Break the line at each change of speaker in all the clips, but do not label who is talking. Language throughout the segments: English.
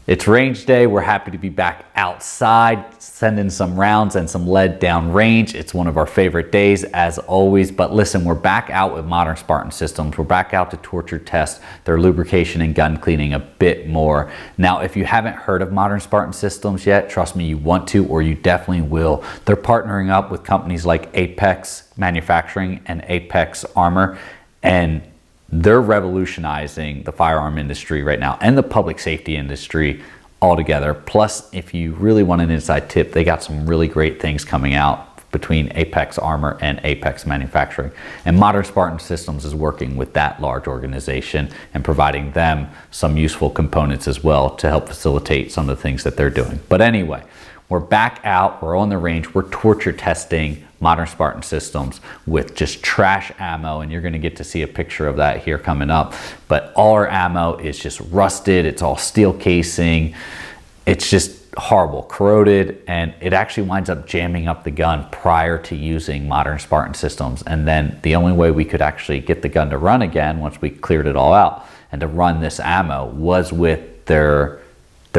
It's range day. We're happy to be back outside, sending some rounds and some lead down range. It's one of our favorite days as always, but listen, we're back out with modern Spartan systems. We're back out to torture test their lubrication and gun cleaning a bit more. Now, if you haven't heard of modern Spartan systems yet, trust me, you want to, or you definitely will. They're partnering up with companies like Apex Manufacturing and Apex Armor, and they're revolutionizing the firearm industry right now and the public safety industry altogether. Plus, if you really want an inside tip, they got some really great things coming out between Apex Armor and Apex Manufacturing. And Modern Spartan Systems is working with that large organization and providing them some useful components as well to help facilitate some of the things that they're doing. But anyway, we're back out, we're on the range, we're torture testing Modern Spartan Systems with just trash ammo, and you're gonna get to see a picture of that here coming up. But all our ammo is just rusted, it's all steel casing, it's just horrible, corroded, and it actually winds up jamming up the gun prior to using Modern Spartan Systems. And then the only way we could actually get the gun to run again once we cleared it all out and to run this ammo was with their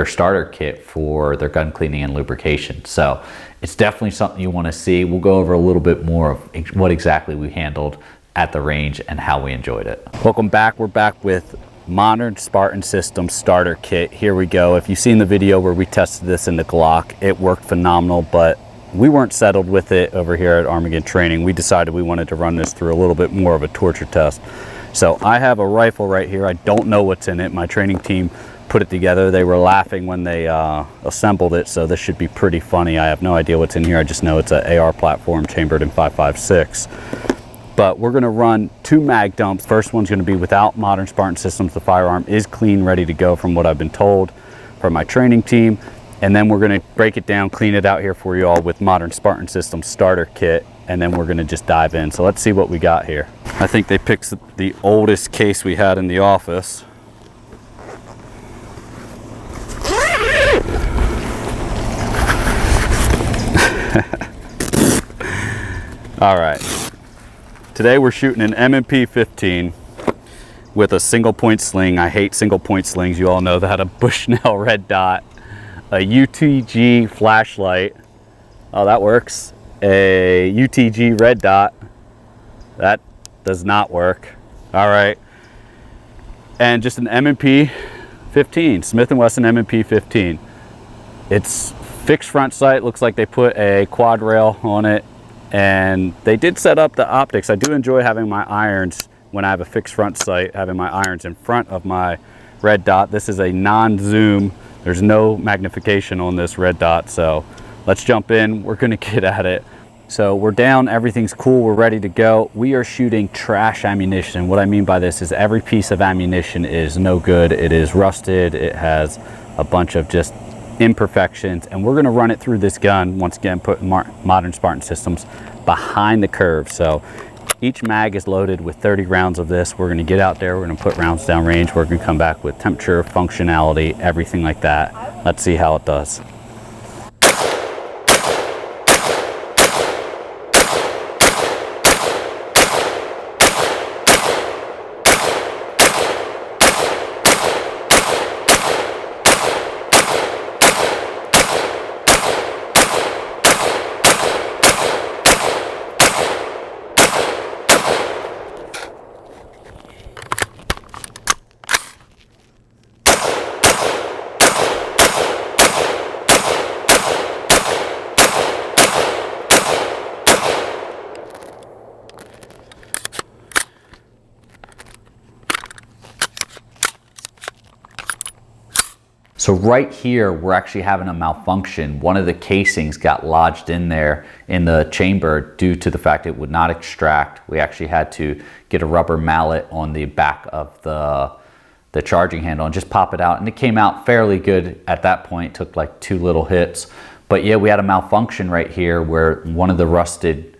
starter kit for their gun cleaning and lubrication. So it's definitely something you want to see. We'll go over a little bit more of what exactly we handled at the range and how we enjoyed it. Welcome back. We're back with Modern Spartan Systems starter kit. Here we go. If you've seen the video where we tested this in the Glock, it worked phenomenal, but we weren't settled with it over here at Armageddon Training. We decided we wanted to run this through a little bit more of a torture test. So I have a rifle right here. I don't know what's in it. My training team put it together. They were laughing when they assembled it, so this should be pretty funny. I have no idea what's in here. I just know it's an AR platform chambered in 5.56. But we're gonna run 2 mag dumps. First one's gonna be without Modern Spartan Systems. The firearm is clean, ready to go from what I've been told from my training team. And then we're gonna break it down, clean it out here for you all with Modern Spartan Systems starter kit. And then we're gonna just dive in. So let's see what we got here. I think they picked the oldest case we had in the office. All right, today we're shooting an M&P 15 with a single point sling. I hate single point slings, you all know that. A Bushnell red dot, a UTG flashlight, oh that works, a UTG red dot, that does not work. All right, and just an M&P 15, Smith & Wesson M&P 15. It's fixed front sight, looks like they put a quad rail on it, and they did set up the optics. I do enjoy having my irons when I have a fixed front sight, having my irons in front of my red dot. This is a non-zoom, there's no magnification on this red dot, so let's jump in, we're gonna get at it. So we're down, everything's cool, we're ready to go. We are shooting trash ammunition. What I mean by this is every piece of ammunition is no good, it is rusted, it has a bunch of just imperfections, and we're going to run it through this gun, once again putting Modern Spartan Systems behind the curve. So each mag is loaded with 30 rounds of this. We're going to get out there, we're going to put rounds down range, we're going to come back with temperature, functionality, everything like that. Let's see how it does. So right here, we're actually having a malfunction. One of the casings got lodged in there in the chamber due to the fact it would not extract. We actually had to get a rubber mallet on the back of the charging handle and just pop it out. And it came out fairly good at that point. It took like 2 little hits. But yeah, we had a malfunction right here where one of the rusted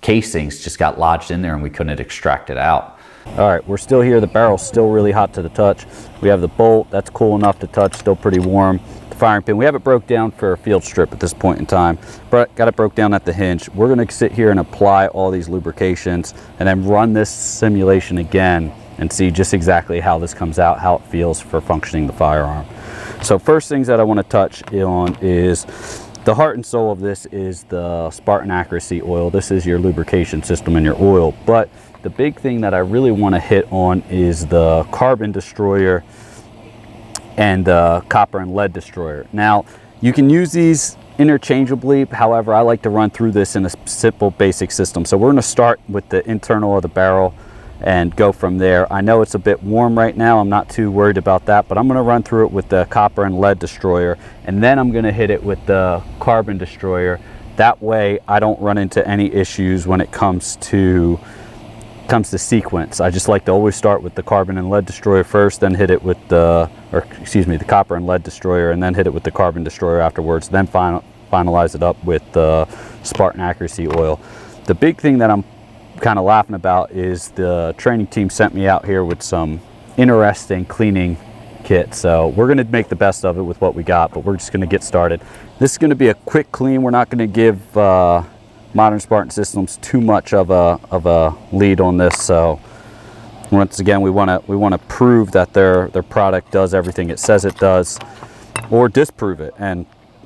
casings just got lodged in there and we couldn't extract it out. All right, we're still here. The barrel's still really hot to the touch. We have the bolt, that's cool enough to touch, still pretty warm. The firing pin, we have it broke down for a field strip at this point in time, but got it broke down at the hinge. We're gonna sit here and apply all these lubrications and then run this simulation again and see just exactly how this comes out, how it feels for functioning the firearm.
So first things that I want to touch on is the heart and soul of this is the Spartan Accuracy oil. This is your lubrication system in your oil. But the big thing that I really want to hit on is the carbon destroyer and the copper and lead destroyer. Now, you can use these interchangeably. However, I like to run through this in a simple basic system. So we're going to start with the internal of the barrel and go from there. I know it's a bit warm right now. I'm not too worried about that, but I'm going to run through it with the copper and lead destroyer, and then I'm going to hit it with the carbon destroyer. That way I don't run into any issues when it comes to sequence. I just like to always start with the carbon and lead destroyer first, then hit it with the copper and lead destroyer, and then hit it with the carbon destroyer afterwards, then finalize it up with the Spartan Accuracy oil. The big thing that I'm kind of laughing about is the training team sent me out here with some interesting cleaning kit. So we're going to make the best of it with what we got, but we're just going to get started. This is going to be a quick clean. We're not going to give Modern Spartan Systems too much of a lead on this. So once again, we want to prove that their product does everything it says it does, or disprove it. And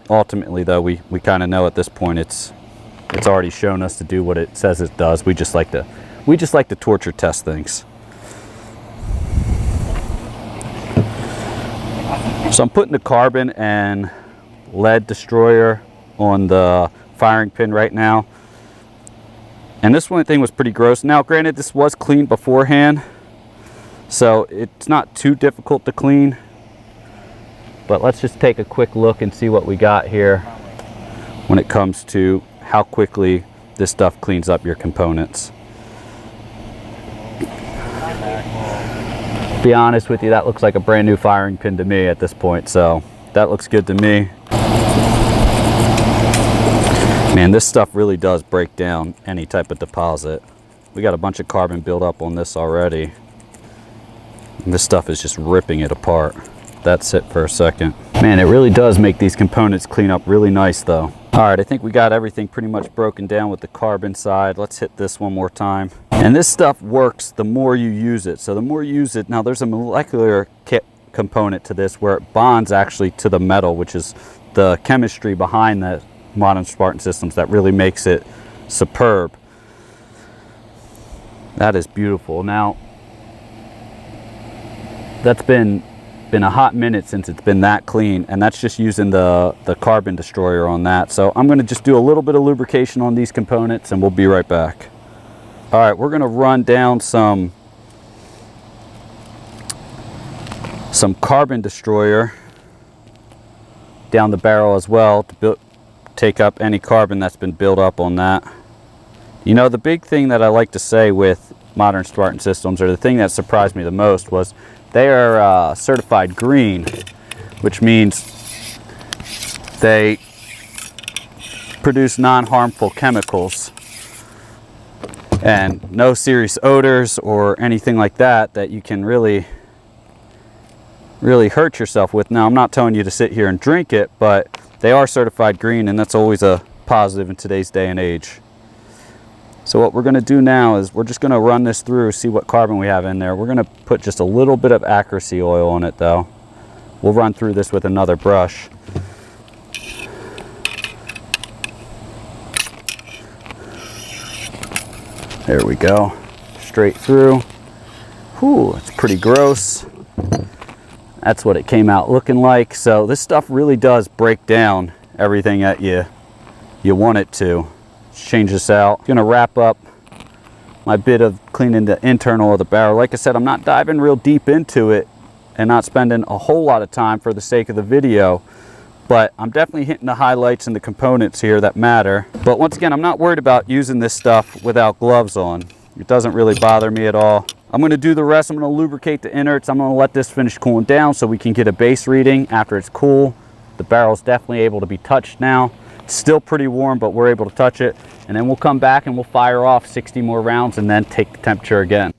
ultimately, though, we kind of know at this point it's already shown us to do what it says it does. We just like to torture test things. So I'm putting the carbon and lead destroyer on the firing pin right now. And this one thing was pretty gross. Now, granted, this was cleaned beforehand, so it's not too difficult to clean. But let's just take a quick look and see what we got here when it comes to how quickly this stuff cleans up your components. To be honest with you, that looks like a brand new firing pin to me at this point, so that looks good to me. Man, this stuff really does break down any type of deposit. We got a bunch of carbon built up on this already, and this stuff is just ripping it apart. That's it for a second. Man, it really does make these components clean up really nice though. All right, I think we got everything pretty much broken down with the carbon side. Let's hit this one more time. And this stuff works the more you use it. So the more you use it, now there's a molecular component to this where it bonds actually to the metal, which is the chemistry behind the Modern Spartan Systems that really makes it superb. That is beautiful. Now, that's been a hot minute since it's been that clean, and that's just using the carbon destroyer on that. So I'm going to just do a little bit of lubrication on these components and we'll be right back. All right, we're going to run down some carbon destroyer down the barrel as well to take up any carbon that's been built up on that. You know, the big thing that I like to say with Modern Spartan Systems, or the thing that surprised me the most, was they are certified green, which means they produce non-harmful chemicals and no serious odors or anything like that that you can really hurt yourself with. Now, I'm not telling you to sit here and drink it, but they are certified green, and that's always a positive in today's day and age. So what we're going to do now is we're just going to run this through, see what carbon we have in there. We're going to put just a little bit of accuracy oil on it though. We'll run through this with another brush. There we go. Straight through. Whew, it's pretty gross. That's what it came out looking like. So this stuff really does break down everything that you want it to. Change this out. I'm gonna wrap up my bit of cleaning the internal of the barrel. Like I said, I'm not diving real deep into it and not spending a whole lot of time for the sake of the video, but I'm definitely hitting the highlights and the components here that matter. But once again, I'm not worried about using this stuff without gloves on. It doesn't really bother me at all. I'm going to do the rest. I'm going to lubricate the innards. I'm going to let this finish cooling down so we can get a base reading after it's cool. The barrel's definitely able to be touched now. It's still pretty warm, but we're able to touch it. And then we'll come back and we'll fire off 60 more rounds and then take the temperature again.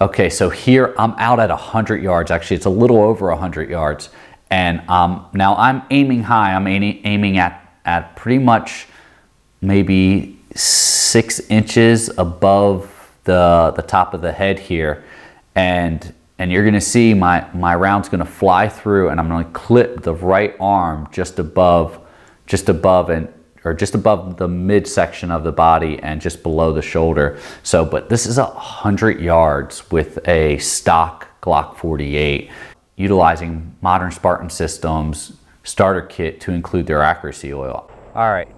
Okay, so here I'm out at 100 yards. Actually, it's a little over 100 yards. And now I'm aiming high. I'm aiming at pretty much maybe 6 inches above the top of the head here. And you're gonna see my round's gonna fly through, and I'm gonna clip the right arm just above the midsection of the body and just below the shoulder. So, but this is 100 yards with a stock Glock 48, utilizing modern Spartan Systems starter kit to include their accuracy oil.
All right,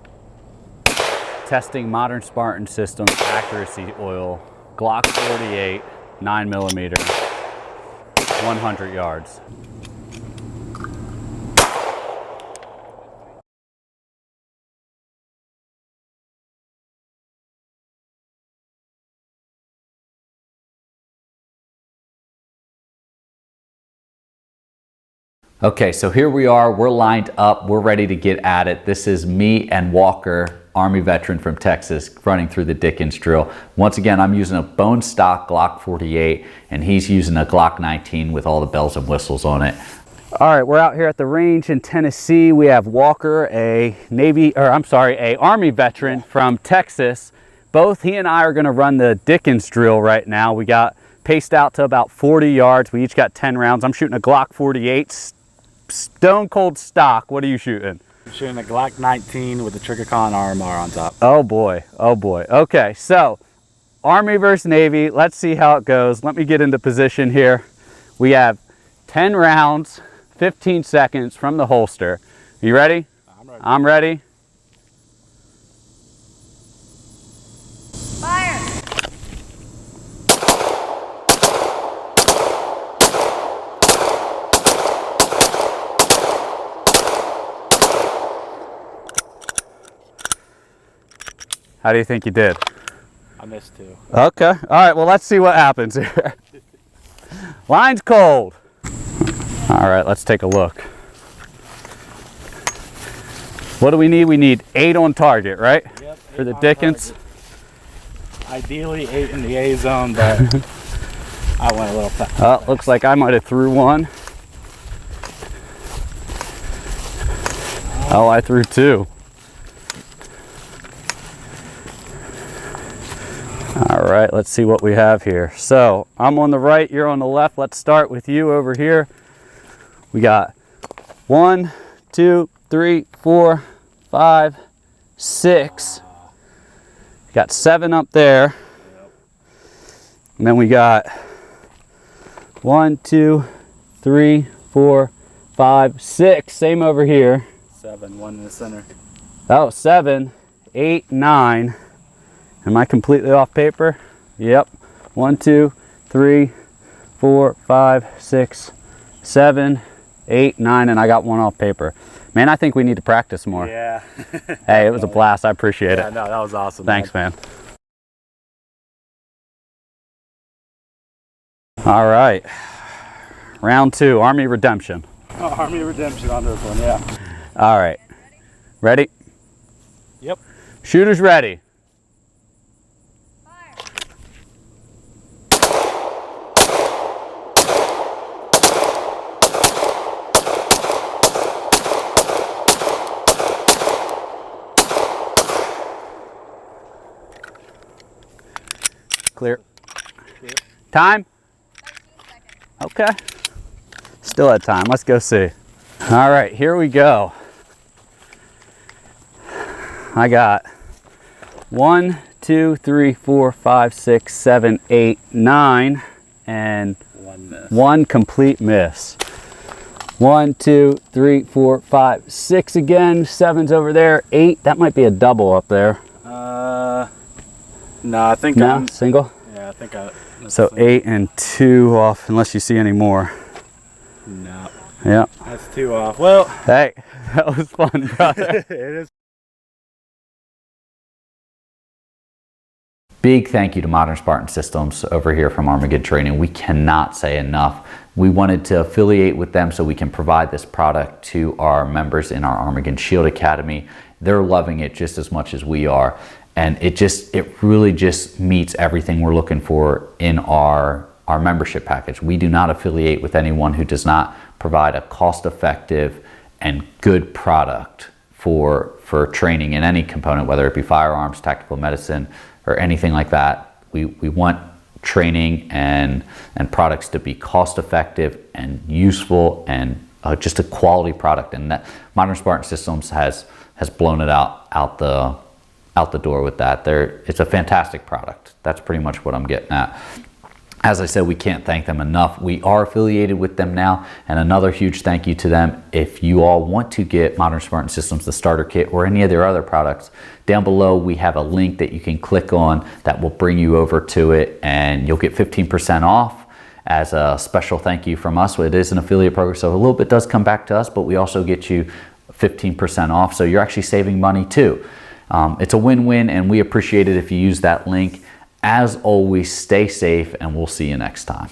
testing modern Spartan Systems accuracy oil, Glock 48, 9mm, 100 yards.
Okay, so here we are, we're lined up, we're ready to get at it. This is me and Walker, Army veteran from Texas, running through the Dickens drill. Once again, I'm using a bone stock Glock 48, and he's using a Glock 19 with all the bells and whistles on it.
All right, we're out here at the range in Tennessee. We have Walker, a Army veteran from Texas. Both he and I are gonna run the Dickens drill right now. We got paced out to about 40 yards. We each got 10 rounds. I'm shooting a Glock 48, stone cold stock. What are you shooting?
I'm shooting a Glock 19 with the Trigger Con RMR on top.
Oh boy, oh boy. Okay, so Army versus Navy. Let's see how it goes. Let me get into position here. We have 10 rounds, 15 seconds from the holster. Are you ready?
I'm ready.
I'm ready.
Fire!
How do you think you did?
I missed 2.
Okay, all right, well, let's see what happens here. Line's cold. All right, let's take a look. What do we need? We need 8 on target, right?
Yep,
For the Dickens.
Ideally 8 in the A zone, but I went a little fast.
Oh, looks like I might have threw one. Oh, I threw 2. All right, let's see what we have here. So I'm on the right, you're on the left. Let's start with you over here. We got 1, 2, 3, 4, 5, 6. Got 7 up there. And then we got 1, 2, 3, 4, 5, 6. Same over here.
7, 1 in the center.
Oh, 7, 8, 9. Am I completely off paper? Yep. 1, 2, 3, 4, 5, 6, 7, 8, 9, and I got 1 off paper. Man, I think we need to practice more.
Yeah.
Hey, it was a blast. I appreciate
Yeah,
it.
no, that was awesome.
Thanks, man. All right. Round 2, Army Redemption.
Oh, Army Redemption on this one, yeah.
All right. Ready?
Yep.
Shooters ready. Clear.
Clear.
Time?
13 seconds.
Okay. Still at time. Let's go see. All right, here we go. I got 1, 2, 3, 4, 5, 6, 7, 8, 9, and
1 miss.
1 complete miss. 1, 2, 3, 4, 5, 6 again. 7's over there. 8. That might be a double up there.
No, I think
No, single.
Yeah, I think I.
So 8 and 2 off, unless you see any more.
No,
Yeah.
that's 2 off. Well,
Hey, that was fun, brother.
it is.
Big thank you to Modern Spartan Systems over here from Armageddon Training. We cannot say enough. We wanted to affiliate with them so we can provide this product to our members in our Armageddon Shield Academy. They're loving it just as much as we are. And it really just meets everything we're looking for in our our membership package. We do not affiliate with anyone who does not provide a cost-effective and good product for training in any component, whether it be firearms, tactical medicine, or anything like that. We want training and products to be cost-effective and useful and just a quality product. And that Modern Spartan Systems has blown it out the door with that. It's a fantastic product. That's pretty much what I'm getting at. As I said, we can't thank them enough. We are affiliated with them now, and another huge thank you to them. If you all want to get Modern Spartan Systems, the starter kit, or any of their other products, down below we have a link that you can click on that will bring you over to it, and you'll get 15% off as a special thank you from us. It is an affiliate program, so a little bit does come back to us, but we also get you 15% off, so you're actually saving money too. It's a win-win, and we appreciate it if you use that link. As always, stay safe, and we'll see you next time.